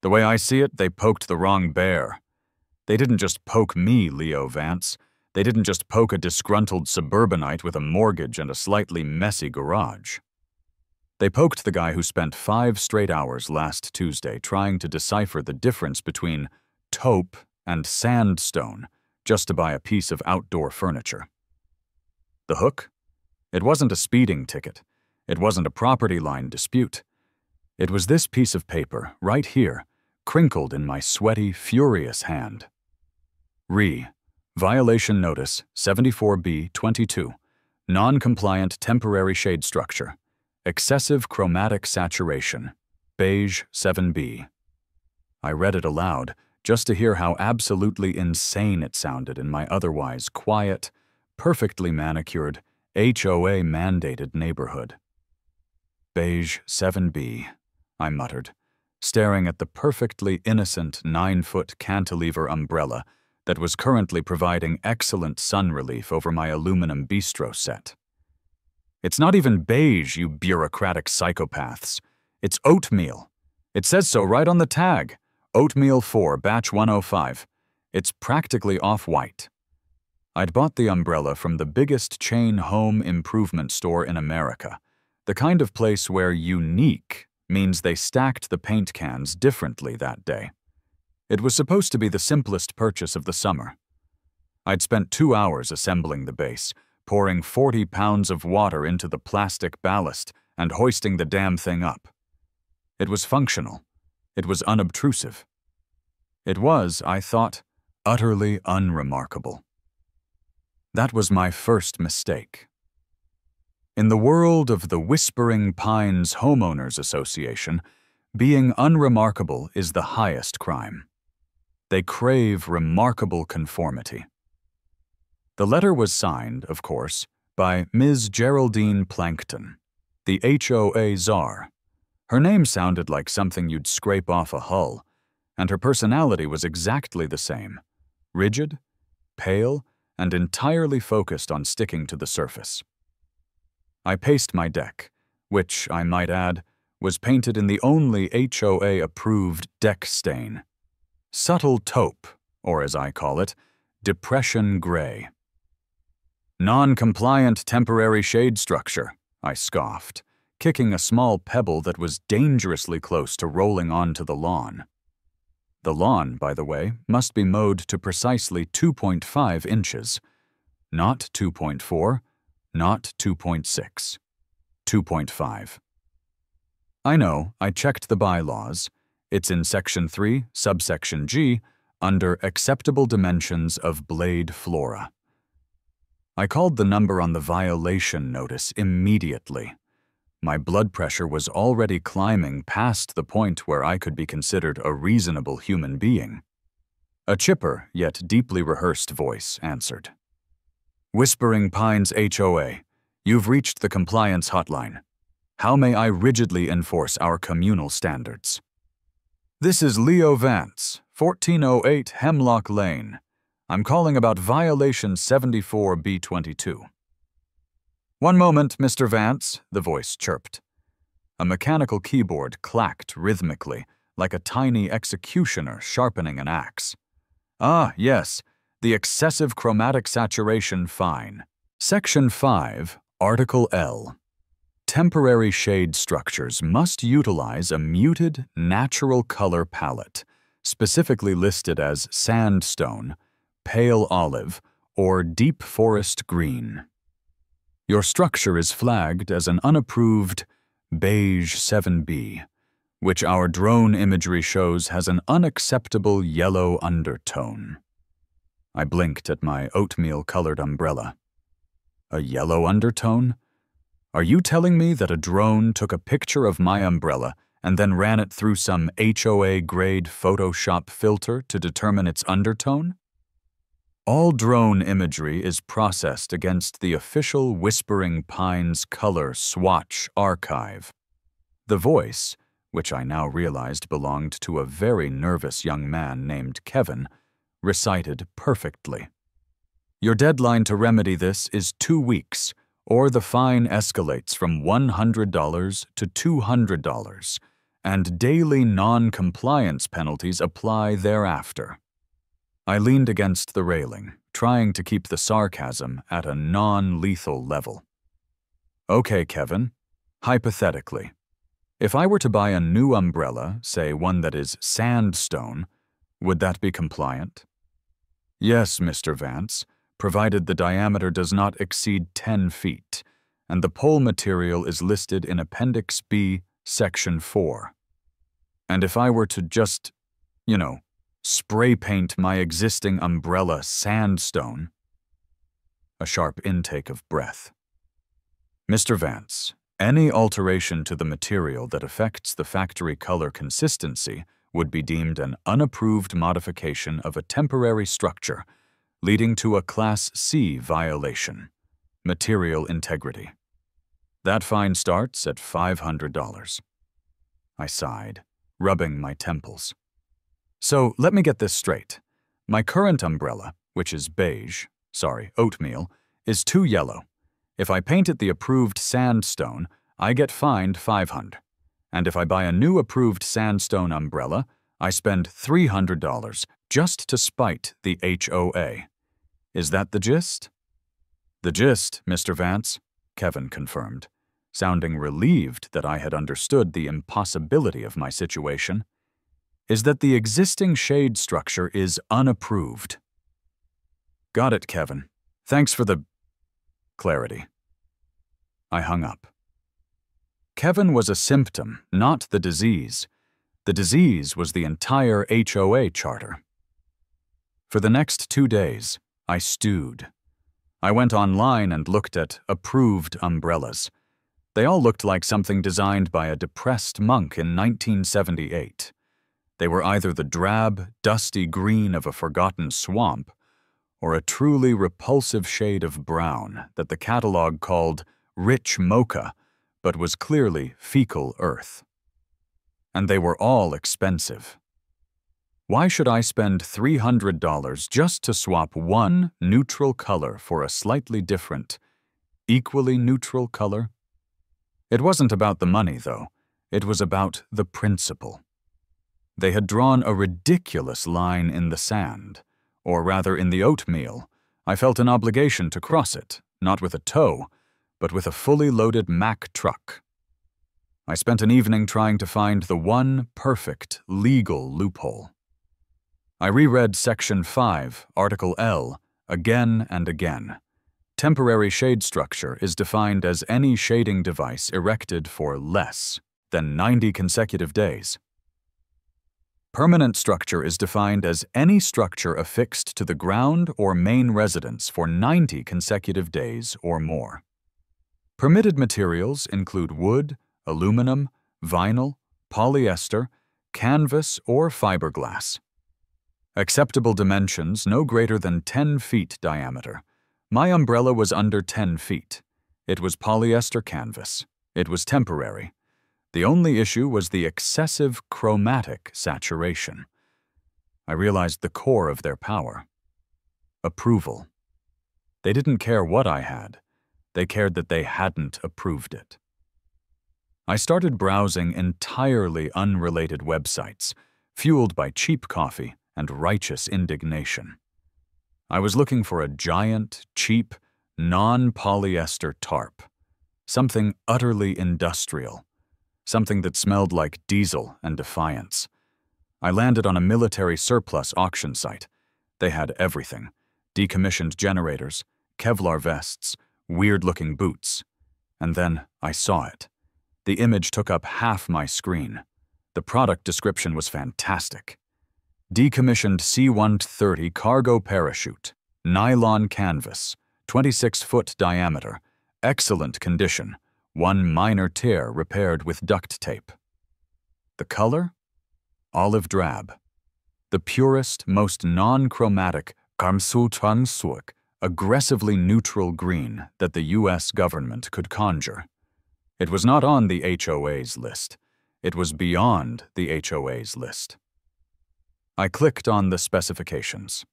The way I see it, they poked the wrong bear. They didn't just poke me, Leo Vance. They didn't just poke a disgruntled suburbanite with a mortgage and a slightly messy garage. They poked the guy who spent 5 straight hours last Tuesday trying to decipher the difference between taupe and sandstone just to buy a piece of outdoor furniture. The hook? It wasn't a speeding ticket. It wasn't a property line dispute. It was this piece of paper, right here, crinkled in my sweaty, furious hand. Violation notice 74B22. Non-compliant temporary shade structure. Excessive chromatic saturation. Beige 7B. I read it aloud, just to hear how absolutely insane it sounded in my otherwise quiet, perfectly manicured, HOA-mandated neighborhood. Beige 7B, I muttered, staring at the perfectly innocent 9-foot cantilever umbrella that was currently providing excellent sun relief over my aluminum bistro set. It's not even beige, you bureaucratic psychopaths. It's oatmeal. It says so right on the tag. Oatmeal 4, batch 105. It's practically off-white. I'd bought the umbrella from the biggest chain home improvement store in America, the kind of place where unique means they stacked the paint cans differently that day. It was supposed to be the simplest purchase of the summer. I'd spent 2 hours assembling the base, pouring 40 pounds of water into the plastic ballast and hoisting the damn thing up. It was functional. It was unobtrusive. It was, I thought, utterly unremarkable. That was my first mistake. In the world of the Whispering Pines Homeowners Association, being unremarkable is the highest crime. They crave remarkable conformity. The letter was signed, of course, by Ms. Geraldine Plankton, the HOA czar. Her name sounded like something you'd scrape off a hull, and her personality was exactly the same, rigid, pale, and entirely focused on sticking to the surface. I paced my deck, which, I might add, was painted in the only HOA-approved deck stain. Subtle taupe, or as I call it, depression gray. Non-compliant temporary shade structure, I scoffed, kicking a small pebble that was dangerously close to rolling onto the lawn. The lawn, by the way, must be mowed to precisely 2.5 inches. Not 2.4, not 2.6. 2.5. I know, I checked the bylaws. It's in Section 3, subsection G, under Acceptable Dimensions of Blade Flora. I called the number on the violation notice immediately. My blood pressure was already climbing past the point where I could be considered a reasonable human being. A chipper, yet deeply rehearsed voice answered. Whispering Pines HOA, you've reached the compliance hotline. How may I rigidly enforce our communal standards? This is Leo Vance, 1408 Hemlock Lane. I'm calling about violation 74B22. One moment, Mr. Vance, the voice chirped. A mechanical keyboard clacked rhythmically, like a tiny executioner sharpening an axe. Ah, yes, the excessive chromatic saturation fine. Section 5, Article L. Temporary shade structures must utilize a muted, natural color palette, specifically listed as sandstone, pale olive, or deep forest green. Your structure is flagged as an unapproved beige 7B, which our drone imagery shows has an unacceptable yellow undertone. I blinked at my oatmeal-colored umbrella. A yellow undertone? Are you telling me that a drone took a picture of my umbrella and then ran it through some HOA-grade Photoshop filter to determine its undertone? All drone imagery is processed against the official Whispering Pines color swatch archive. The voice, which I now realized belonged to a very nervous young man named Kevin, recited perfectly. Your deadline to remedy this is 2 weeks, or the fine escalates from $100 to $200, and daily non-compliance penalties apply thereafter. I leaned against the railing, trying to keep the sarcasm at a non-lethal level. Okay, Kevin, hypothetically, if I were to buy a new umbrella, say one that is sandstone, would that be compliant? Yes, Mr. Vance, provided the diameter does not exceed 10 feet, and the pole material is listed in Appendix B, Section 4. And if I were to just, spray paint my existing umbrella sandstone? A sharp intake of breath. Mr. Vance, any alteration to the material that affects the factory color consistency would be deemed an unapproved modification of a temporary structure, leading to a Class C violation, material integrity. That fine starts at $500. I sighed, rubbing my temples. So let me get this straight. My current umbrella, which is oatmeal, is too yellow. If I paint it the approved sandstone, I get fined $500. And if I buy a new approved sandstone umbrella, I spend $300 just to spite the HOA. Is that the gist? The gist, Mr. Vance, Kevin confirmed, sounding relieved that I had understood the impossibility of my situation, is that the existing shade structure is unapproved. Got it, Kevin. Thanks for the clarity. I hung up. Kevin was a symptom, not the disease. The disease was the entire HOA charter. For the next 2 days, I stewed. I went online and looked at approved umbrellas. They all looked like something designed by a depressed monk in 1978. They were either the drab, dusty green of a forgotten swamp, or a truly repulsive shade of brown that the catalog called rich mocha, but was clearly fecal earth. And they were all expensive. Why should I spend $300 just to swap one neutral color for a slightly different, equally neutral color? It wasn't about the money, though. It was about the principle. They had drawn a ridiculous line in the sand, or rather in the oatmeal. I felt an obligation to cross it, not with a toe, but with a fully loaded Mack truck. I spent an evening trying to find the one perfect legal loophole. I reread Section 5, Article L, again and again. Temporary shade structure is defined as any shading device erected for less than 90 consecutive days. Permanent structure is defined as any structure affixed to the ground or main residence for 90 consecutive days or more. Permitted materials include wood, aluminum, vinyl, polyester, canvas, or fiberglass. Acceptable dimensions no greater than 10 feet diameter. My umbrella was under 10 feet. It was polyester canvas. It was temporary. The only issue was the excessive chromatic saturation. I realized the core of their power. Approval. They didn't care what I had. They cared that they hadn't approved it. I started browsing entirely unrelated websites, fueled by cheap coffee and righteous indignation. I was looking for a giant, cheap, non-polyester tarp, something utterly industrial, something that smelled like diesel and defiance. I landed on a military surplus auction site. They had everything: decommissioned generators, Kevlar vests, weird-looking boots. And then I saw it. The image took up half my screen. The product description was fantastic. Decommissioned C-130 cargo parachute, nylon canvas, 26-foot diameter, excellent condition, one minor tear repaired with duct tape. The color? Olive drab. The purest, most non-chromatic, 감수transuk, aggressively neutral green that the U.S. government could conjure. It was not on the HOA's list. It was beyond the HOA's list. I clicked on the specifications.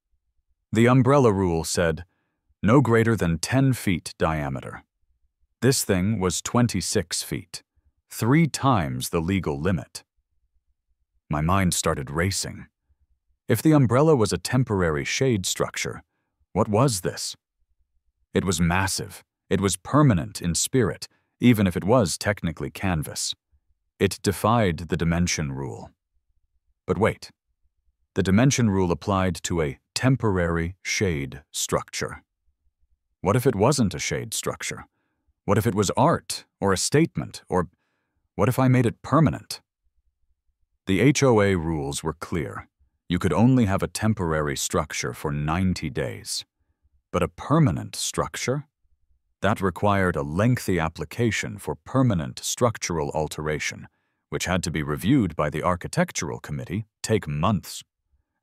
The umbrella rule said, no greater than 10 feet diameter. This thing was 26 feet, 3 times the legal limit. My mind started racing. If the umbrella was a temporary shade structure, what was this? It was massive. It was permanent in spirit, even if it was technically canvas. It defied the dimension rule. But wait. The dimension rule applied to a temporary shade structure. What if it wasn't a shade structure? What if it was art, or a statement, or what if I made it permanent? The HOA rules were clear. You could only have a temporary structure for 90 days. But a permanent structure? That required a lengthy application for permanent structural alteration, which had to be reviewed by the architectural committee, take months.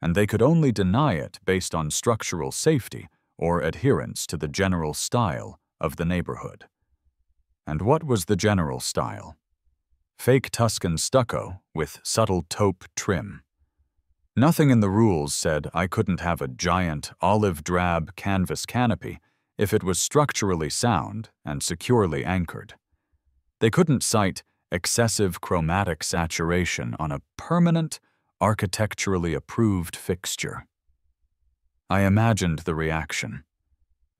And they could only deny it based on structural safety or adherence to the general style of the neighborhood. And what was the general style? Fake Tuscan stucco with subtle taupe trim. Nothing in the rules said I couldn't have a giant olive-drab canvas canopy if it was structurally sound and securely anchored. They couldn't cite excessive chromatic saturation on a permanent, architecturally approved fixture. I imagined the reaction.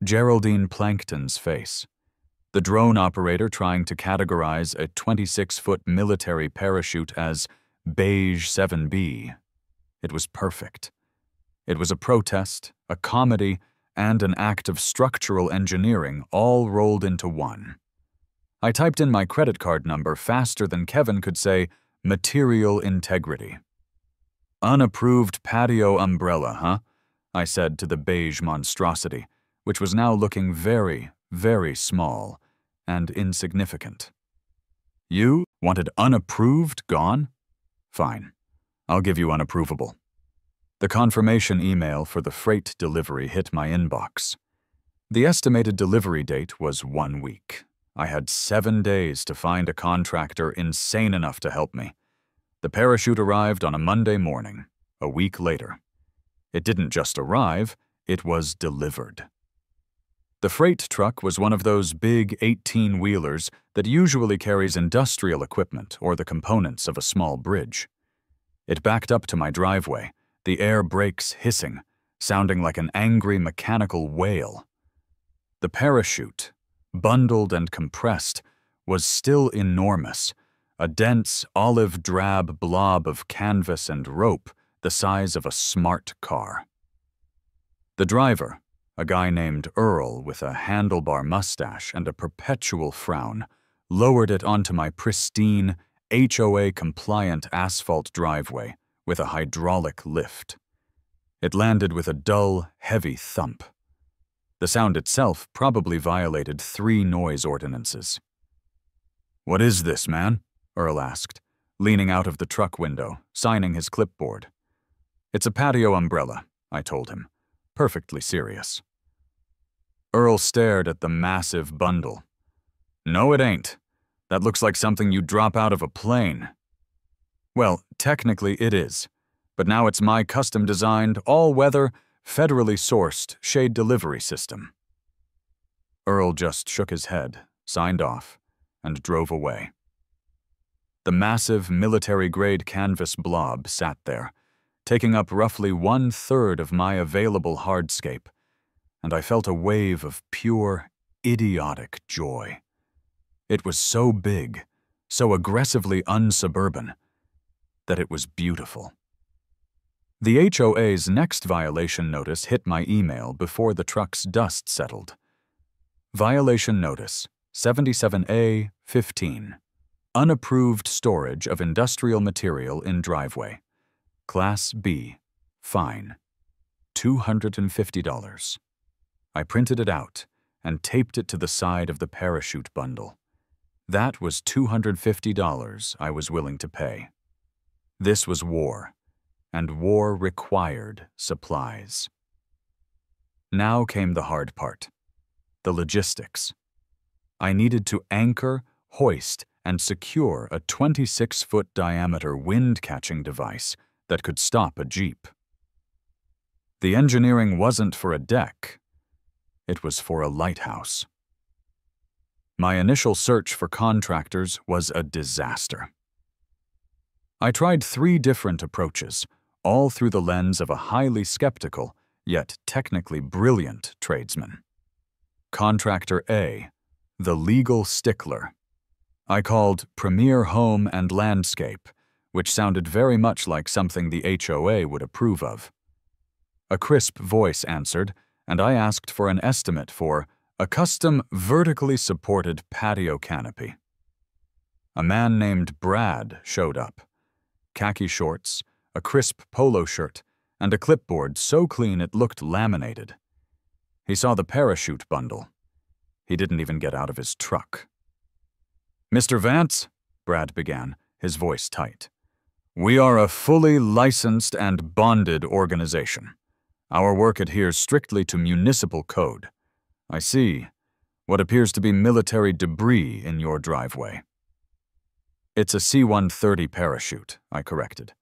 Geraldine Plankton's face. The drone operator trying to categorize a 26-foot military parachute as beige 7B. It was perfect. It was a protest, a comedy, and an act of structural engineering all rolled into one. I typed in my credit card number faster than Kevin could say material integrity. Unapproved patio umbrella, huh? I said to the beige monstrosity, which was now looking very, very small and insignificant. You wanted unapproved gone? Fine. I'll give you unapprovable. The confirmation email for the freight delivery hit my inbox. The estimated delivery date was 1 week. I had 7 days to find a contractor insane enough to help me. The parachute arrived on a Monday morning, a week later. It didn't just arrive, it was delivered. The freight truck was one of those big 18-wheelers that usually carries industrial equipment or the components of a small bridge. It backed up to my driveway, the air brakes hissing, sounding like an angry mechanical wail. The parachute, bundled and compressed, was still enormous, a dense olive-drab blob of canvas and rope the size of a smart car. The driver, a guy named Earl with a handlebar mustache and a perpetual frown, lowered it onto my pristine, HOA-compliant asphalt driveway with a hydraulic lift. It landed with a dull, heavy thump. The sound itself probably violated 3 noise ordinances. "What is this, man?" Earl asked, leaning out of the truck window, signing his clipboard. "It's a patio umbrella," I told him, perfectly serious. Earl stared at the massive bundle. "No, it ain't. That looks like something you'd drop out of a plane." "Well, technically it is, but now it's my custom-designed, all-weather, federally sourced shade delivery system." Earl just shook his head, signed off, and drove away. The massive military-grade canvas blob sat there, taking up roughly 1/3 of my available hardscape, and I felt a wave of pure, idiotic joy. It was so big, so aggressively unsuburban, that it was beautiful. The HOA's next violation notice hit my email before the truck's dust settled. Violation notice 77A-15. Unapproved storage of industrial material in driveway. Class B. Fine. $250. I printed it out and taped it to the side of the parachute bundle. That was $250 I was willing to pay. This was war, and war required supplies. Now came the hard part, the logistics. I needed to anchor, hoist, and secure a 26-foot diameter wind-catching device that could stop a Jeep. The engineering wasn't for a deck, it was for a lighthouse. My initial search for contractors was a disaster. I tried 3 different approaches, all through the lens of a highly skeptical, yet technically brilliant tradesman. Contractor A, the legal stickler. I called Premier Home and Landscape, which sounded very much like something the HOA would approve of. A crisp voice answered, and I asked for an estimate for a custom vertically supported patio canopy. A man named Brad showed up. Khaki shorts, a crisp polo shirt, and a clipboard so clean it looked laminated. He saw the parachute bundle. He didn't even get out of his truck. "Mr. Vance," Brad began, his voice tight, "we are a fully licensed and bonded organization. Our work adheres strictly to municipal code. I see what appears to be military debris in your driveway." "It's a C-130 parachute," I corrected.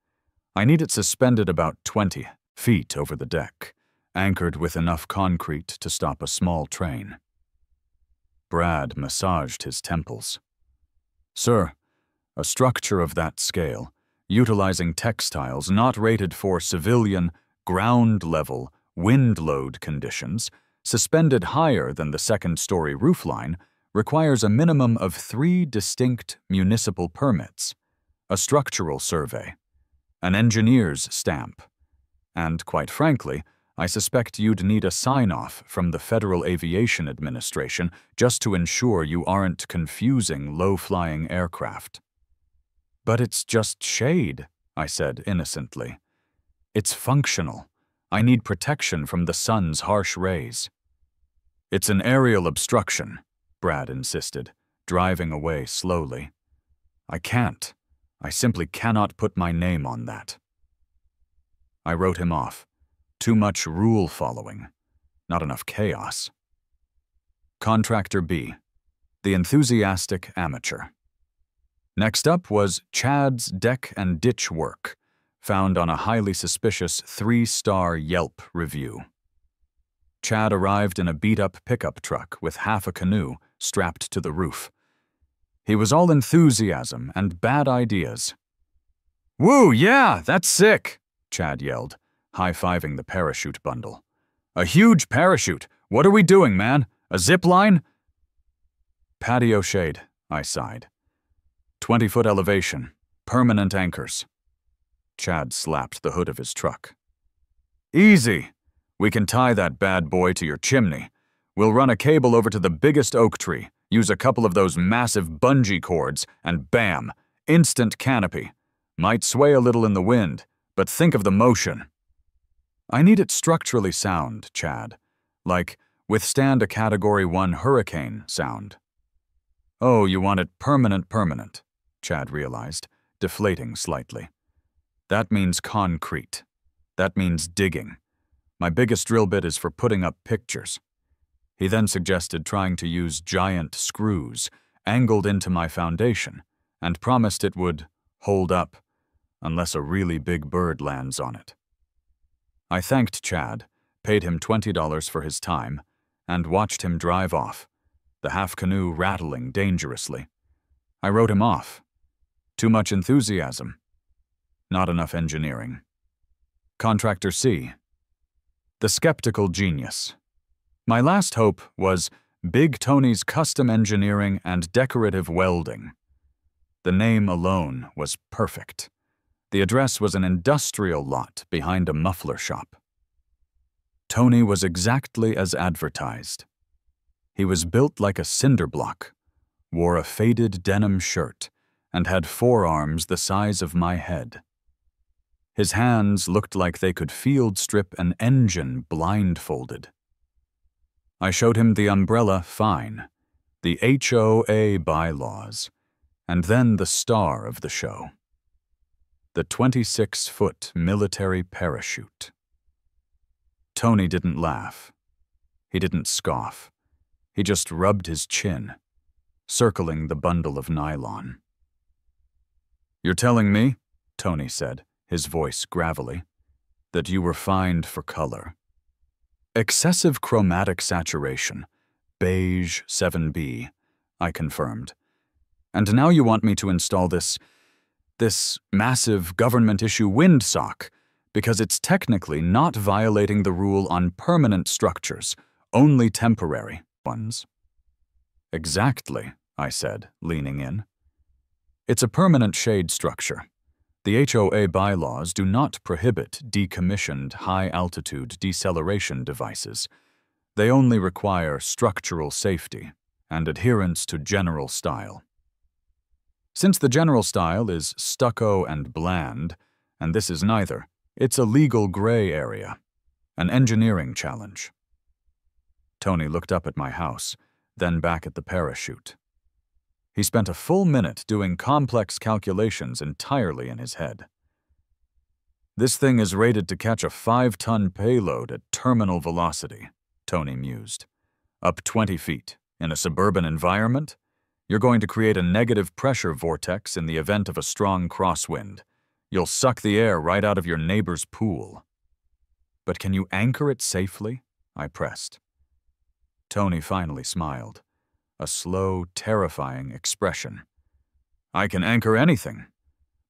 "I need it suspended about 20 feet over the deck, anchored with enough concrete to stop a small train." Brad massaged his temples. "Sir, a structure of that scale, utilizing textiles not rated for civilian, ground-level, wind load conditions, suspended higher than the second-story roofline, requires a minimum of 3 distinct municipal permits, a structural survey, an engineer's stamp, and, quite frankly, I suspect you'd need a sign-off from the Federal Aviation Administration just to ensure you aren't confusing low-flying aircraft." "But it's just shade," I said innocently. "It's functional. I need protection from the sun's harsh rays." "It's an aerial obstruction," Brad insisted, driving away slowly. "I can't. I simply cannot put my name on that." I wrote him off. Too much rule following. Not enough chaos. Contractor B, the enthusiastic amateur. Next up was Chad's deck and ditch work, found on a highly suspicious 3-star Yelp review. Chad arrived in a beat-up pickup truck with half a canoe strapped to the roof. He was all enthusiasm and bad ideas. "Woo, yeah, that's sick," Chad yelled, high-fiving the parachute bundle. "A huge parachute! What are we doing, man? A zip line?" "Patio shade," I sighed. 20-foot elevation, permanent anchors. Chad slapped the hood of his truck. "Easy. We can tie that bad boy to your chimney. We'll run a cable over to the biggest oak tree, use a couple of those massive bungee cords, and bam, instant canopy. Might sway a little in the wind, but think of the motion." "I need it structurally sound, Chad. Like, withstand a Category 1 hurricane sound." "Oh, you want it permanent, Chad realized, deflating slightly. "That means concrete. That means digging. My biggest drill bit is for putting up pictures." He then suggested trying to use giant screws angled into my foundation and promised it would hold up unless a really big bird lands on it. I thanked Chad, paid him $20 for his time, and watched him drive off, the half-canoe rattling dangerously. I wrote him off. Too much enthusiasm. Not enough engineering. Contractor C, the skeptical genius. My last hope was Big Tony's Custom Engineering and Decorative Welding. The name alone was perfect. The address was an industrial lot behind a muffler shop. Tony was exactly as advertised. He was built like a cinder block, wore a faded denim shirt, and had forearms the size of my head. His hands looked like they could field strip an engine blindfolded. I showed him the umbrella fine, the HOA bylaws, and then the star of the show. The 26-foot military parachute. Tony didn't laugh. He didn't scoff. He just rubbed his chin, circling the bundle of nylon. "You're telling me," Tony said, his voice gravelly, "that you were fined for color." "Excessive chromatic saturation, beige 7B, I confirmed. "And now you want me to install this this massive government-issue windsock, because it's technically not violating the rule on permanent structures, only temporary ones. Exactly, I said, leaning in. It's a permanent shade structure. The HOA bylaws do not prohibit decommissioned high-altitude deceleration devices. They only require structural safety and adherence to general style. Since the general style is stucco and bland, and this is neither, it's a legal gray area, an engineering challenge. Tony looked up at my house, then back at the parachute. He spent a full minute doing complex calculations entirely in his head. This thing is rated to catch a 5-ton payload at terminal velocity, Tony mused. Up 20 feet, in a suburban environment, you're going to create a negative pressure vortex in the event of a strong crosswind. You'll suck the air right out of your neighbor's pool. But can you anchor it safely? I pressed. Tony finally smiled, a slow, terrifying expression. I can anchor anything.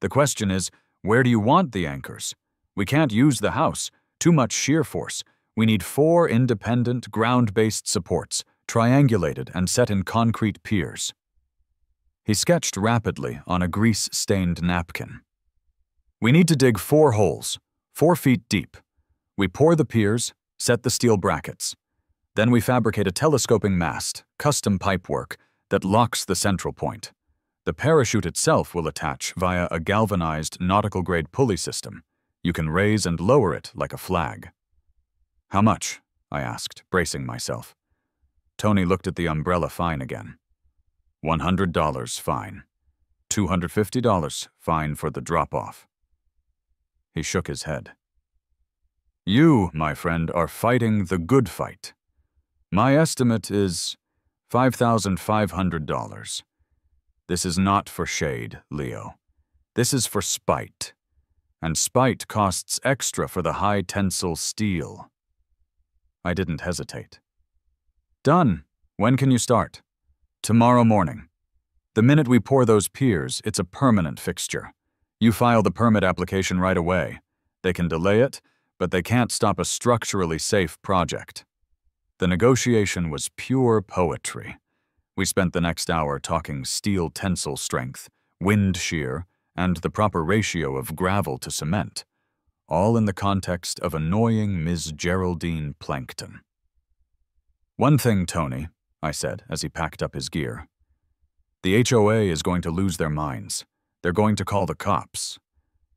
The question is, where do you want the anchors? We can't use the house, too much shear force. We need 4 independent, ground-based supports, triangulated and set in concrete piers. He sketched rapidly on a grease-stained napkin. We need to dig 4 holes, 4 feet deep. We pour the piers, set the steel brackets. Then we fabricate a telescoping mast, custom pipework, that locks the central point. The parachute itself will attach via a galvanized nautical-grade pulley system. You can raise and lower it like a flag. How much? I asked, bracing myself. Tony looked at the umbrella fine again. $100 fine. $250 fine for the drop-off. He shook his head. You, my friend, are fighting the good fight. My estimate is $5,500. This is not for shade, Leo. This is for spite. And spite costs extra for the high-tensile steel. I didn't hesitate. Done. When can you start? Tomorrow morning. The minute we pour those piers, it's a permanent fixture. You file the permit application right away. They can delay it, but they can't stop a structurally safe project. The negotiation was pure poetry. We spent the next hour talking steel tensile strength, wind shear, and the proper ratio of gravel to cement, all in the context of annoying Ms. Geraldine Plankton. One thing, Tony, I said as he packed up his gear. The HOA is going to lose their minds. They're going to call the cops.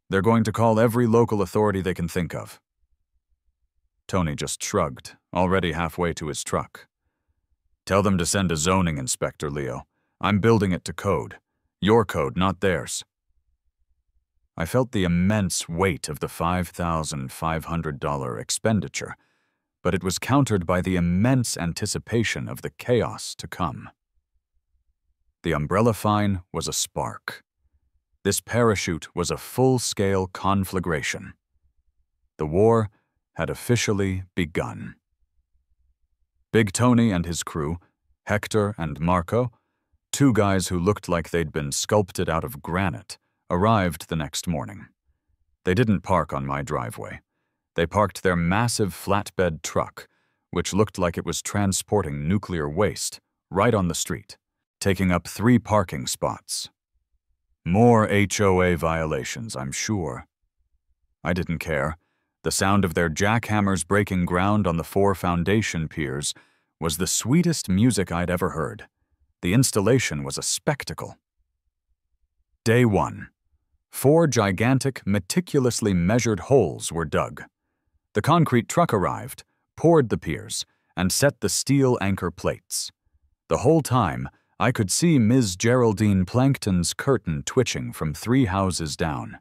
They're going to call every local authority they can think of. Tony just shrugged, already halfway to his truck. Tell them to send a zoning inspector, Leo. I'm building it to code. Your code, not theirs. I felt the immense weight of the $5,500 expenditure, but it was countered by the immense anticipation of the chaos to come. The umbrella fine was a spark. This parachute was a full-scale conflagration. The war had officially begun. Big Tony and his crew, Hector and Marco, 2 guys who looked like they'd been sculpted out of granite, arrived the next morning. They didn't park on my driveway. They parked their massive flatbed truck, which looked like it was transporting nuclear waste, right on the street, taking up 3 parking spots. More HOA violations, I'm sure. I didn't care. The sound of their jackhammers breaking ground on the 4 foundation piers was the sweetest music I'd ever heard. The installation was a spectacle. Day 1. 4 gigantic, meticulously measured holes were dug. The concrete truck arrived, poured the piers, and set the steel anchor plates. The whole time, I could see Ms. Geraldine Plankton's curtain twitching from 3 houses down.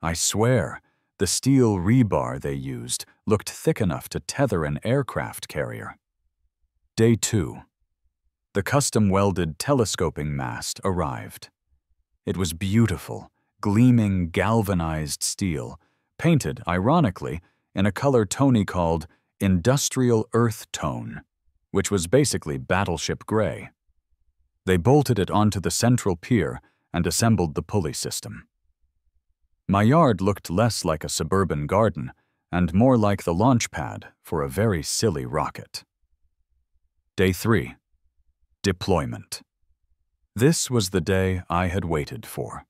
I swear, the steel rebar they used looked thick enough to tether an aircraft carrier. Day 2. The custom-welded telescoping mast arrived. It was beautiful, gleaming galvanized steel, painted, ironically, in a color Tony called industrial earth tone, which was basically battleship gray. They bolted it onto the central pier and assembled the pulley system. My yard looked less like a suburban garden and more like the launch pad for a very silly rocket. Day 3. Deployment. This was the day I had waited for.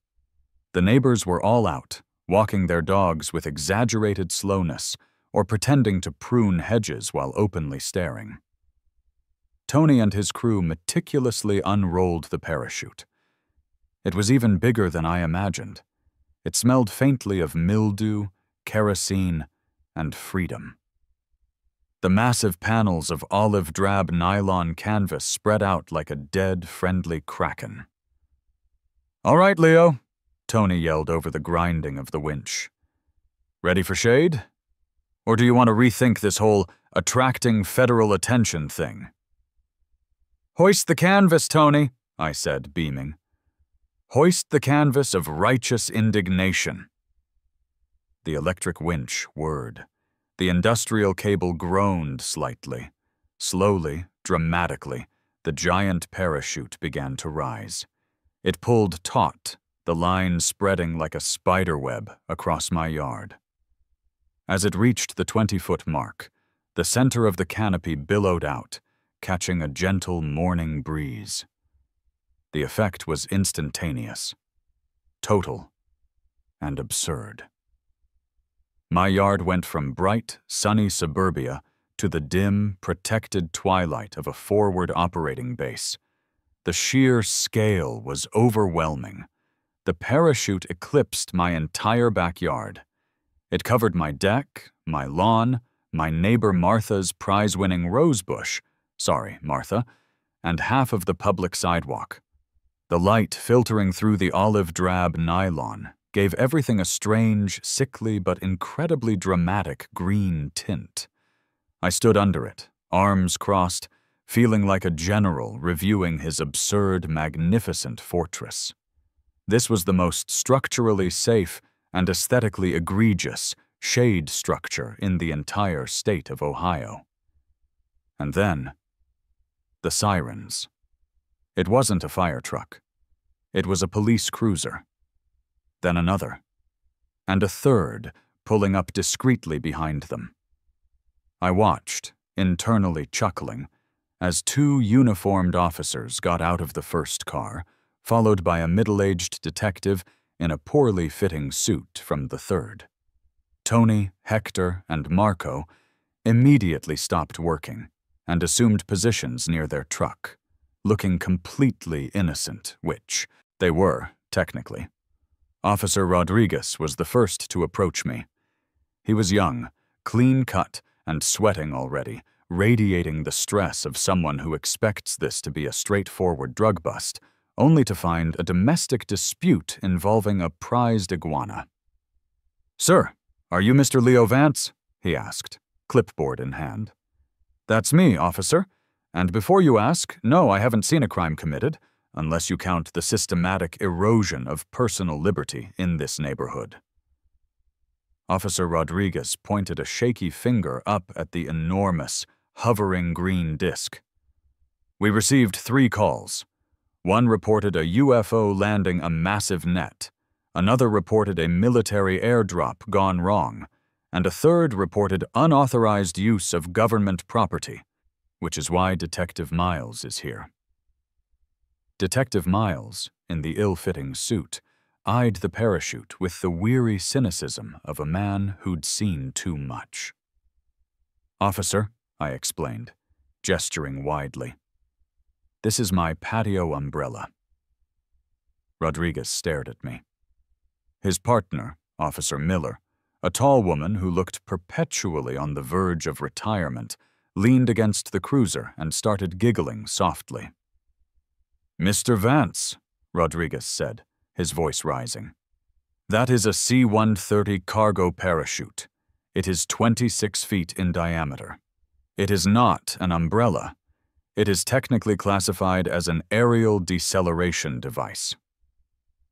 The neighbors were all out, walking their dogs with exaggerated slowness or pretending to prune hedges while openly staring. Tony and his crew meticulously unrolled the parachute. It was even bigger than I imagined. It smelled faintly of mildew, kerosene, and freedom. The massive panels of olive-drab nylon canvas spread out like a dead, friendly kraken. "All right, Leo," Tony yelled over the grinding of the winch. "Ready for shade? Or do you want to rethink this whole attracting federal attention thing?" "Hoist the canvas, Tony," I said, beaming. "Hoist the canvas of righteous indignation." The electric winch whirred. The industrial cable groaned slightly. Slowly, dramatically, the giant parachute began to rise. It pulled taut, the line spreading like a spider web across my yard. As it reached the 20-foot mark, the center of the canopy billowed out, catching a gentle morning breeze. The effect was instantaneous, total, and absurd. My yard went from bright, sunny suburbia to the dim, protected twilight of a forward operating base. The sheer scale was overwhelming. The parachute eclipsed my entire backyard. It covered my deck, my lawn, my neighbor Martha's prize-winning rosebush, sorry, Martha, and half of the public sidewalk. The light filtering through the olive-drab nylon gave everything a strange, sickly, but incredibly dramatic green tint. I stood under it, arms crossed, feeling like a general reviewing his absurd, magnificent fortress. This was the most structurally safe and aesthetically egregious shade structure in the entire state of Ohio. And then, the sirens. It wasn't a fire truck. It was a police cruiser. Then another, and a third, pulling up discreetly behind them. I watched, internally chuckling, as 2 uniformed officers got out of the first car, followed by a middle-aged detective in a poorly fitting suit from the third. Tony, Hector, and Marco immediately stopped working and assumed positions near their truck, looking completely innocent, which they were, technically. Officer Rodriguez was the first to approach me. He was young, clean-cut, and sweating already, radiating the stress of someone who expects this to be a straightforward drug bust, only to find a domestic dispute involving a prized iguana. "Sir, are you Mr. Leo Vance?" he asked, clipboard in hand. "That's me, officer. And before you ask, no, I haven't seen a crime committed, unless you count the systematic erosion of personal liberty in this neighborhood." Officer Rodriguez pointed a shaky finger up at the enormous, hovering green disk. "We received 3 calls. One reported a UFO landing a massive net, another reported a military airdrop gone wrong, and a third reported unauthorized use of government property, which is why Detective Miles is here." Detective Miles, in the ill-fitting suit, eyed the parachute with the weary cynicism of a man who'd seen too much. "Officer," I explained, gesturing widely, "this is my patio umbrella." Rodriguez stared at me. His partner, Officer Miller, a tall woman who looked perpetually on the verge of retirement, leaned against the cruiser and started giggling softly. "Mr. Vance," Rodriguez said, his voice rising, "that is a C-130 cargo parachute. It is 26 feet in diameter. It is not an umbrella. It is technically classified as an aerial deceleration device."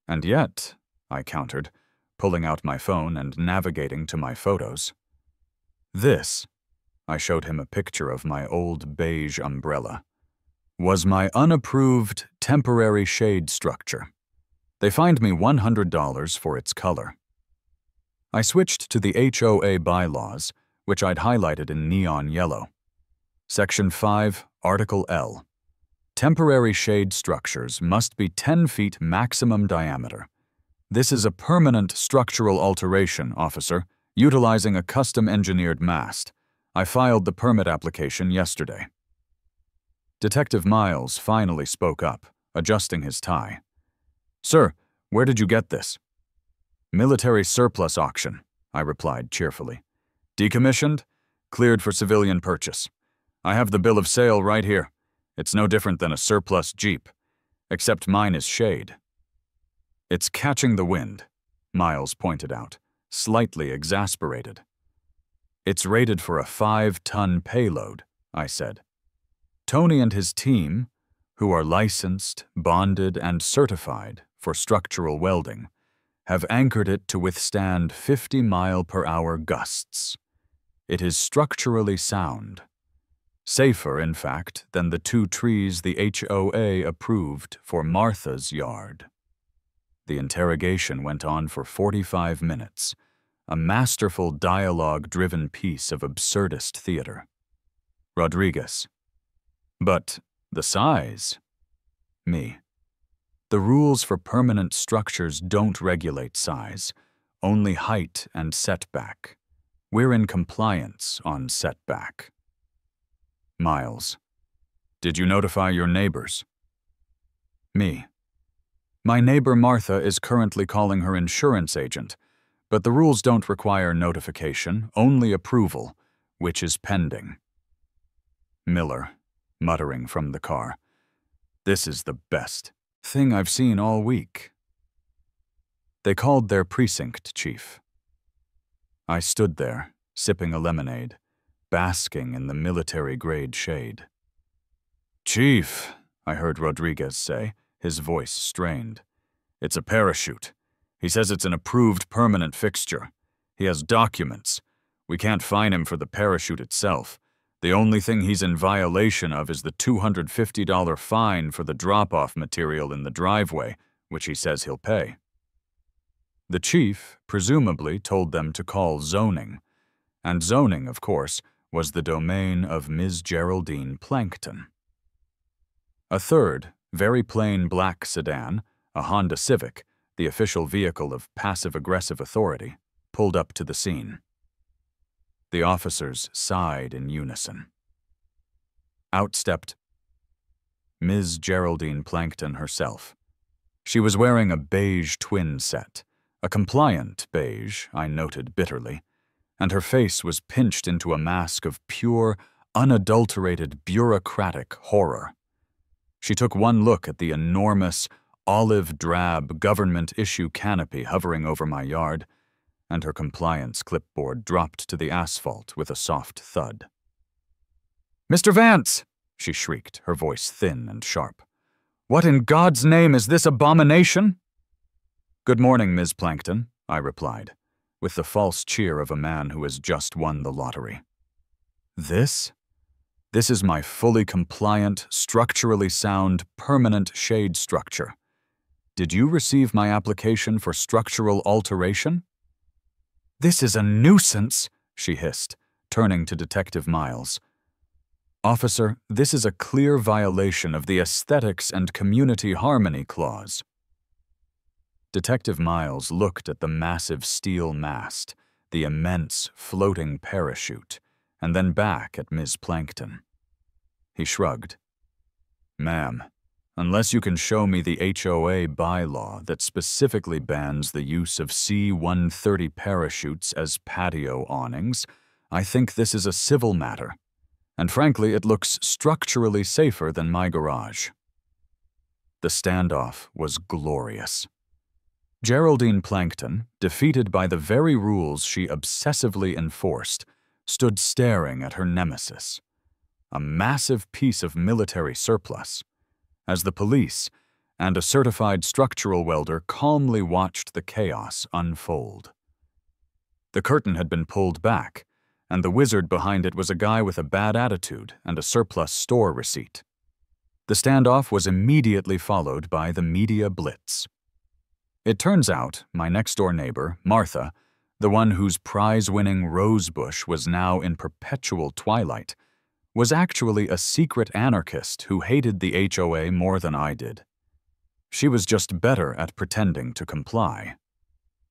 "And yet," I countered, pulling out my phone and navigating to my photos. "This," I showed him a picture of my old beige umbrella, "was my unapproved temporary shade structure. They fined me $100 for its color. I switched to the HOA bylaws, which I'd highlighted in neon yellow. Section 5, Article L. Temporary shade structures must be 10 feet maximum diameter. This is a permanent structural alteration, officer, utilizing a custom-engineered mast. I filed the permit application yesterday. Detective Miles finally spoke up, adjusting his tie. Sir, where did you get this? Military surplus auction, I replied cheerfully. Decommissioned, cleared for civilian purchase. I have the bill of sale right here. It's no different than a surplus Jeep, except mine is shade. It's catching the wind, Miles pointed out, slightly exasperated. It's rated for a 5-ton payload, I said. Tony and his team, who are licensed, bonded, and certified for structural welding, have anchored it to withstand 50-mile-per-hour gusts. It is structurally sound. Safer, in fact, than the 2 trees the HOA approved for Martha's yard. The interrogation went on for 45 minutes, a masterful dialogue-driven piece of absurdist theater. Rodriguez. But the size? Me. The rules for permanent structures don't regulate size, only height and setback. We're in compliance on setback. Miles. Did you notify your neighbors? Me. My neighbor Martha is currently calling her insurance agent, but the rules don't require notification, only approval, which is pending. Miller, muttering from the car. This is the best thing I've seen all week. They called their precinct chief. I stood there, sipping a lemonade, basking in the military-grade shade. Chief, I heard Rodriguez say, his voice strained. It's a parachute. He says it's an approved permanent fixture. He has documents. We can't fine him for the parachute itself. The only thing he's in violation of is the $250 fine for the drop-off material in the driveway, which he says he'll pay. The chief presumably told them to call zoning, and zoning, of course, was the domain of Ms. Geraldine Plankton. A third, very plain black sedan, a Honda Civic, the official vehicle of passive-aggressive authority, pulled up to the scene. The officers sighed in unison. Out stepped Ms. Geraldine Plankton herself. She was wearing a beige twin set, a compliant beige, I noted bitterly, and her face was pinched into a mask of pure, unadulterated bureaucratic horror. She took one look at the enormous, olive-drab government-issue canopy hovering over my yard, and her compliance clipboard dropped to the asphalt with a soft thud. "Mr. Vance!" she shrieked, her voice thin and sharp. "What in God's name is this abomination?" "Good morning, Ms. Plankton," I replied, with the false cheer of a man who has just won the lottery. This is my fully compliant, structurally sound, permanent shade structure. Did you receive my application for structural alteration? "This is a nuisance," she hissed, turning to Detective Miles. "Officer, this is a clear violation of the Aesthetics and Community Harmony Clause." Detective Miles looked at the massive steel mast, the immense floating parachute, and then back at Ms. Plankton. He shrugged. "Ma'am, unless you can show me the HOA bylaw that specifically bans the use of C-130 parachutes as patio awnings, I think this is a civil matter, and frankly it looks structurally safer than my garage." The standoff was glorious. Geraldine Plankton, defeated by the very rules she obsessively enforced, stood staring at her nemesis, a massive piece of military surplus, as the police and a certified structural welder calmly watched the chaos unfold. The curtain had been pulled back, and the wizard behind it was a guy with a bad attitude and a surplus store receipt. The standoff was immediately followed by the media blitz. It turns out my next-door neighbor, Martha, the one whose prize-winning rosebush was now in perpetual twilight, was actually a secret anarchist who hated the HOA more than I did. She was just better at pretending to comply.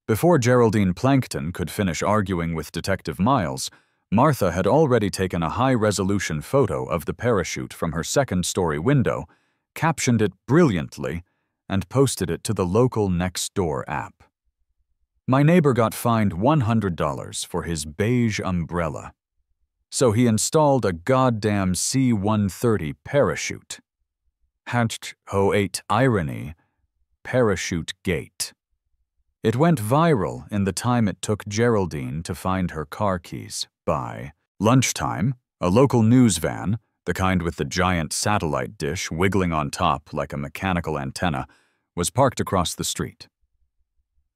Before Geraldine Plankton could finish arguing with Detective Miles, Martha had already taken a high-resolution photo of the parachute from her second-story window, captioned it brilliantly, and posted it to the local Nextdoor app. My neighbor got fined $100 for his beige umbrella, so he installed a goddamn C-130 parachute. #08 irony, parachute gate. It went viral in the time it took Geraldine to find her car keys. By lunchtime, a local news van, the kind with the giant satellite dish wiggling on top like a mechanical antenna, was parked across the street.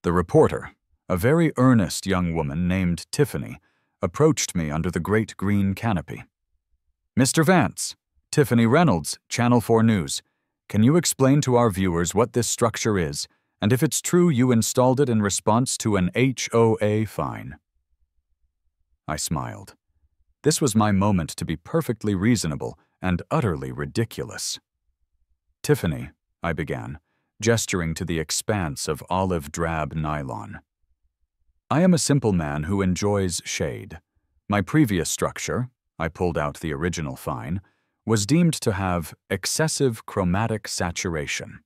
The reporter, a very earnest young woman named Tiffany, approached me under the great green canopy. "Mr. Vance, Tiffany Reynolds, Channel 4 News. Can you explain to our viewers what this structure is, and if it's true you installed it in response to an HOA fine?" I smiled. This was my moment to be perfectly reasonable and utterly ridiculous. "Tiffany," I began, gesturing to the expanse of olive-drab nylon. "I am a simple man who enjoys shade. My previous structure," I pulled out the original fine, "was deemed to have excessive chromatic saturation.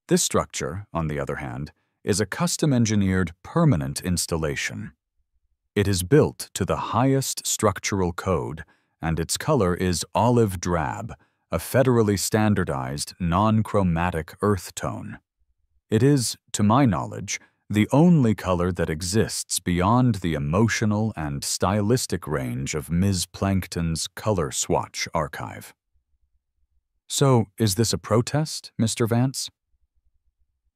This structure, on the other hand, is a custom-engineered permanent installation. It is built to the highest structural code, and its color is olive drab, a federally standardized, non-chromatic earth tone. It is, to my knowledge, the only color that exists beyond the emotional and stylistic range of Ms. Plankton's color swatch archive." "So, is this a protest, Mr. Vance?"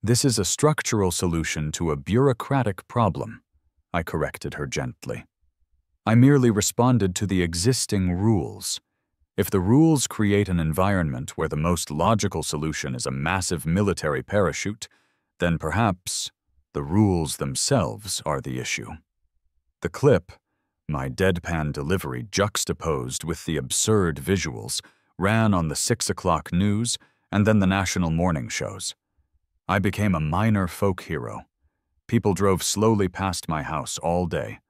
"This is a structural solution to a bureaucratic problem," I corrected her gently. "I merely responded to the existing rules. If the rules create an environment where the most logical solution is a massive military parachute, then perhaps the rules themselves are the issue." The clip, my deadpan delivery juxtaposed with the absurd visuals, ran on the 6 o'clock news and then the national morning shows. I became a minor folk hero. People drove slowly past my house all day,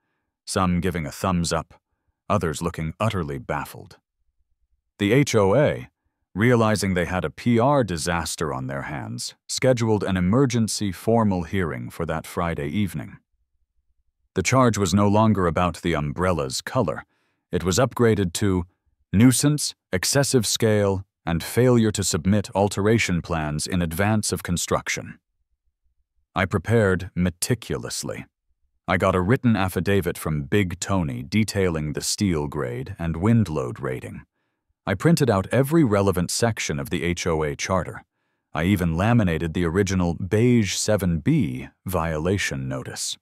some giving a thumbs up, others looking utterly baffled. The HOA, realizing they had a PR disaster on their hands, scheduled an emergency formal hearing for that Friday evening. The charge was no longer about the umbrella's color. It was upgraded to nuisance, excessive scale, and failure to submit alteration plans in advance of construction. I prepared meticulously. I got a written affidavit from Big Tony detailing the steel grade and wind load rating. I printed out every relevant section of the HOA charter. I even laminated the original Beige 7B violation notice.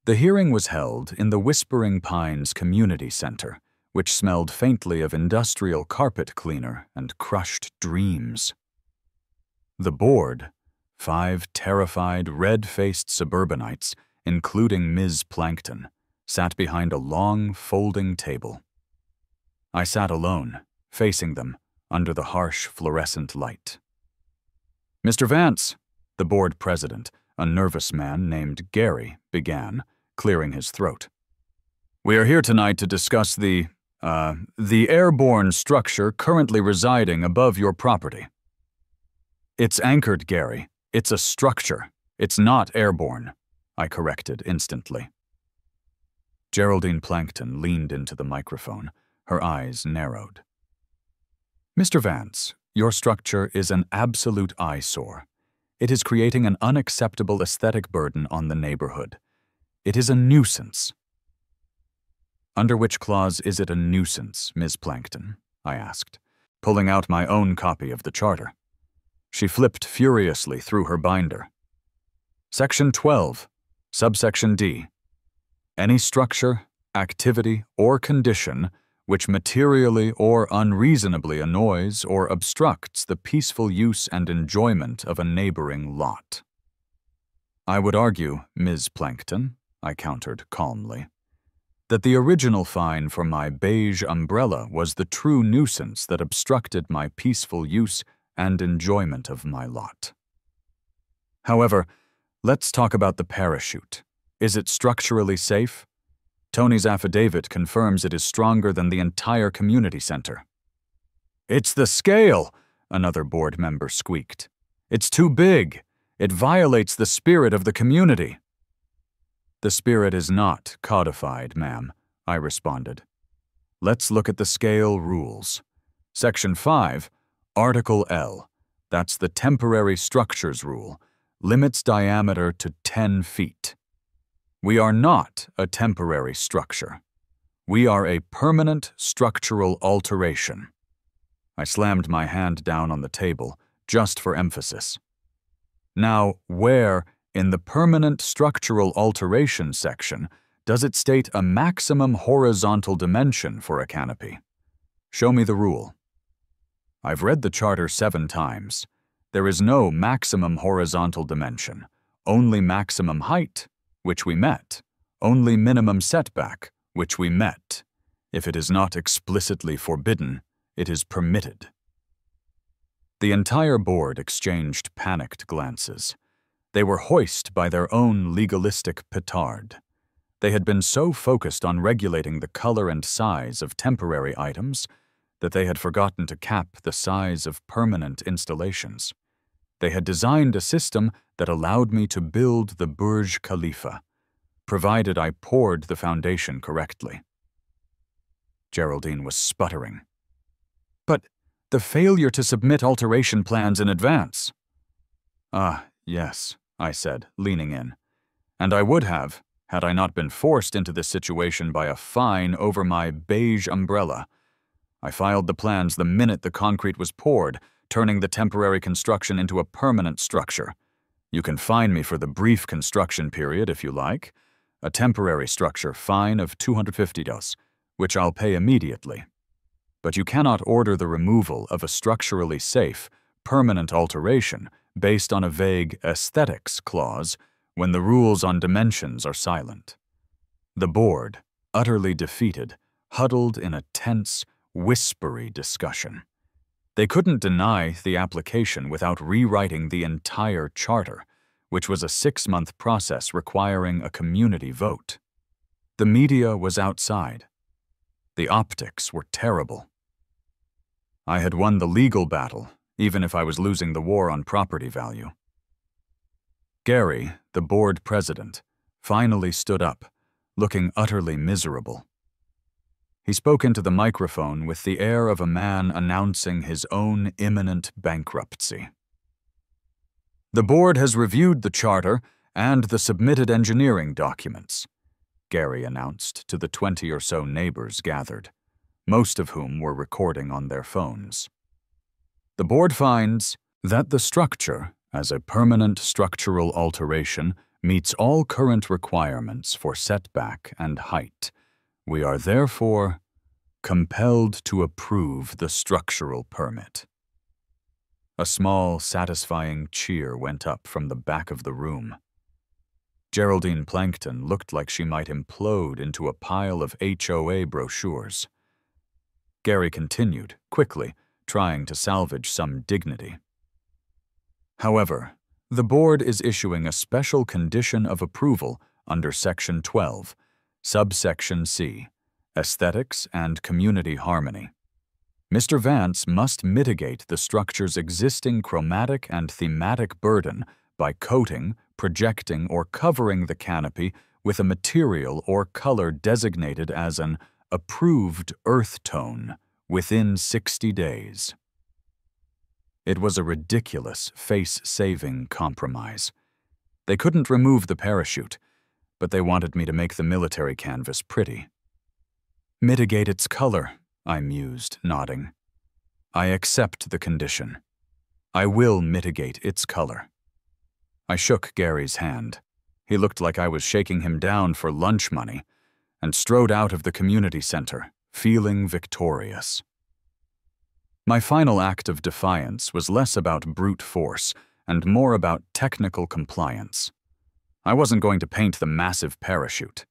The hearing was held in the Whispering Pines Community Center, which smelled faintly of industrial carpet cleaner and crushed dreams. The board, 5 terrified, red-faced suburbanites, including Ms. Plankton, sat behind a long, folding table. I sat alone, facing them, under the harsh fluorescent light. "Mr. Vance," the board president, a nervous man named Gary, began, clearing his throat. "We are here tonight to discuss the airborne structure currently residing above your property." "It's anchored, Gary. It's a structure. It's not airborne," I corrected instantly. Geraldine Plankton leaned into the microphone, her eyes narrowed. "Mr. Vance, your structure is an absolute eyesore. It is creating an unacceptable aesthetic burden on the neighborhood. It is a nuisance." "Under which clause is it a nuisance, Ms. Plankton?" I asked, pulling out my own copy of the charter. She flipped furiously through her binder. "Section 12, subsection D. Any structure, activity, or condition which materially or unreasonably annoys or obstructs the peaceful use and enjoyment of a neighboring lot." I would argue, Ms. Plankton, I countered calmly, that the original fine for my beige umbrella was the true nuisance that obstructed my peaceful use and enjoyment of my lot. However, let's talk about the parachute. Is it structurally safe? Tony's affidavit confirms it is stronger than the entire community center. It's the scale, another board member squeaked. It's too big. It violates the spirit of the community. The spirit is not codified, ma'am, I responded. Let's look at the scale rules. Section 5, Article L, that's the temporary structures rule, limits diameter to 10 feet. We are not a temporary structure. We are a permanent structural alteration. I slammed my hand down on the table, just for emphasis. Now, where, in the permanent structural alteration section, does it state a maximum horizontal dimension for a canopy? Show me the rule. I've read the charter 7 times. There is no maximum horizontal dimension, only maximum height, which we met, only minimum setback, which we met. If it is not explicitly forbidden, it is permitted. The entire board exchanged panicked glances. They were hoisted by their own legalistic petard. They had been so focused on regulating the color and size of temporary items that they had forgotten to cap the size of permanent installations. They had designed a system that allowed me to build the Burj Khalifa, provided I poured the foundation correctly. Geraldine was sputtering. But the failure to submit alteration plans in advance. Ah, yes, I said, leaning in. And I would have, had I not been forced into this situation by a fine over my beige umbrella. I filed the plans the minute the concrete was poured, turning the temporary construction into a permanent structure. You can fine me for the brief construction period if you like. A temporary structure fine of $250, which I'll pay immediately. But you cannot order the removal of a structurally safe, permanent alteration based on a vague aesthetics clause when the rules on dimensions are silent. The board, utterly defeated, huddled in a tense, whispery discussion. They couldn't deny the application without rewriting the entire charter, which was a 6-month process requiring a community vote. The media was outside. The optics were terrible. I had won the legal battle, even if I was losing the war on property value. Gary, the board president, finally stood up, looking utterly miserable. He spoke into the microphone with the air of a man announcing his own imminent bankruptcy. The board has reviewed the charter and the submitted engineering documents, Gary announced to the 20 or so neighbors gathered, most of whom were recording on their phones. The board finds that the structure, as a permanent structural alteration, meets all current requirements for setback and height. We are therefore compelled to approve the structural permit. A small, satisfying cheer went up from the back of the room. Geraldine Plankton looked like she might implode into a pile of HOA brochures. Gary continued, quickly, trying to salvage some dignity. However, the board is issuing a special condition of approval under Section 12, subsection C, Aesthetics and Community Harmony. Mr. Vance must mitigate the structure's existing chromatic and thematic burden by coating, projecting, or covering the canopy with a material or color designated as an approved earth tone within 60 days. It was a ridiculous, face-saving compromise. They couldn't remove the parachute, but they wanted me to make the military canvas pretty. Mitigate its color, I mused, nodding. I accept the condition. I will mitigate its color. I shook Gary's hand. He looked like I was shaking him down for lunch money, and strode out of the community center, feeling victorious. My final act of defiance was less about brute force and more about technical compliance. I wasn't going to paint the massive parachute.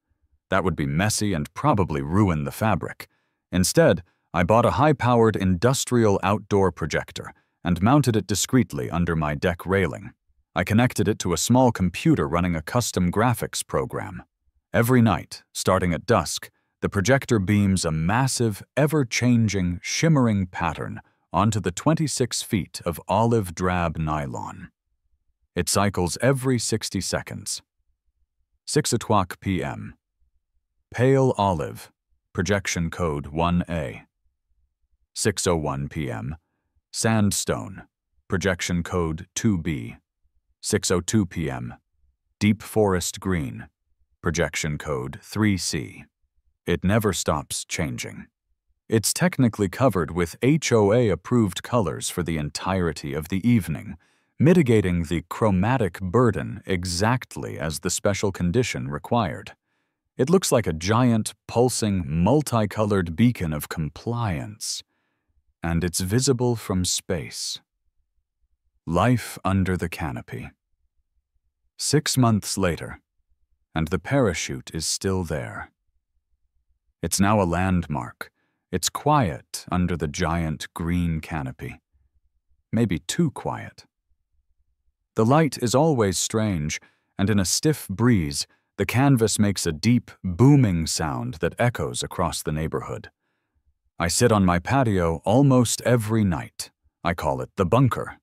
That would be messy and probably ruin the fabric. Instead, I bought a high-powered industrial outdoor projector and mounted it discreetly under my deck railing. I connected it to a small computer running a custom graphics program. Every night, starting at dusk, the projector beams a massive, ever-changing, shimmering pattern onto the 26 feet of olive drab nylon. It cycles every 60 seconds. 6:00 p.m. Pale olive, projection code 1A. 6:01 p.m. Sandstone, projection code 2B. 6:02 p.m. Deep forest green, projection code 3C. It never stops changing. It's technically covered with HOA-approved colors for the entirety of the evening, mitigating the chromatic burden exactly as the special condition required. It looks like a giant, pulsing, multicolored beacon of compliance, and it's visible from space. Life under the canopy. 6 months later, and the parachute is still there. It's now a landmark. It's quiet under the giant green canopy. Maybe too quiet. The light is always strange, and in a stiff breeze, the canvas makes a deep, booming sound that echoes across the neighborhood. I sit on my patio almost every night. I call it the bunker.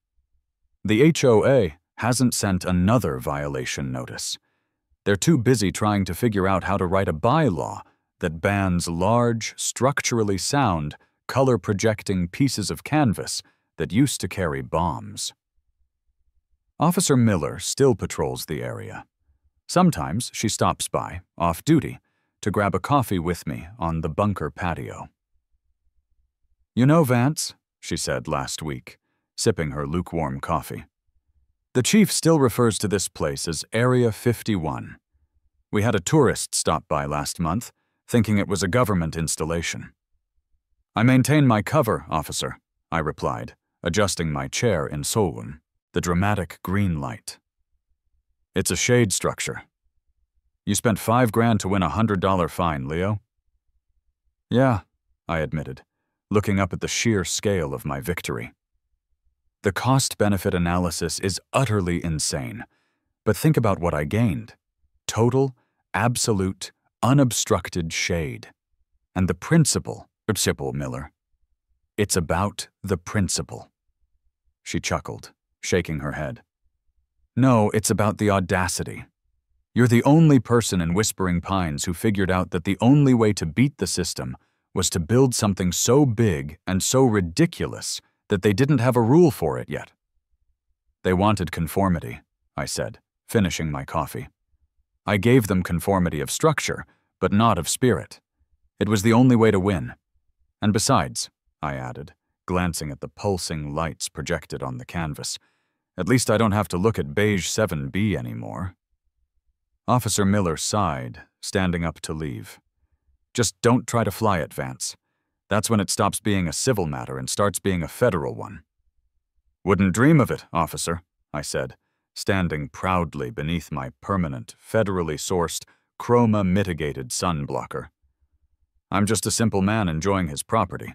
The HOA hasn't sent another violation notice. They're too busy trying to figure out how to write a bylaw that bans large, structurally sound, color-projecting pieces of canvas that used to carry bombs. Officer Miller still patrols the area. Sometimes she stops by, off duty, to grab a coffee with me on the bunker patio. "You know, Vance," she said last week, sipping her lukewarm coffee, "the chief still refers to this place as Area 51. We had a tourist stop by last month, thinking it was a government installation." "I maintain my cover, officer," I replied, adjusting my chair in Solon, the dramatic green light. "It's a shade structure. You spent $5,000 to win a $100 fine, Leo." "Yeah," I admitted, looking up at the sheer scale of my victory. The cost-benefit analysis is utterly insane, but think about what I gained. Total, absolute, unobstructed shade. And the principle, Miller. It's about the principle. She chuckled, shaking her head. "No, it's about the audacity. You're the only person in Whispering Pines who figured out that the only way to beat the system was to build something so big and so ridiculous that they didn't have a rule for it yet." "They wanted conformity," I said, finishing my coffee. "I gave them conformity of structure, but not of spirit. It was the only way to win. And besides," I added, glancing at the pulsing lights projected on the canvas, "at least I don't have to look at beige 7B anymore." Officer Miller sighed, standing up to leave. "Just don't try to fly it, Vance. That's when it stops being a civil matter and starts being a federal one." "Wouldn't dream of it, officer," I said, standing proudly beneath my permanent, federally sourced, chroma-mitigated sun blocker. "I'm just a simple man enjoying his property.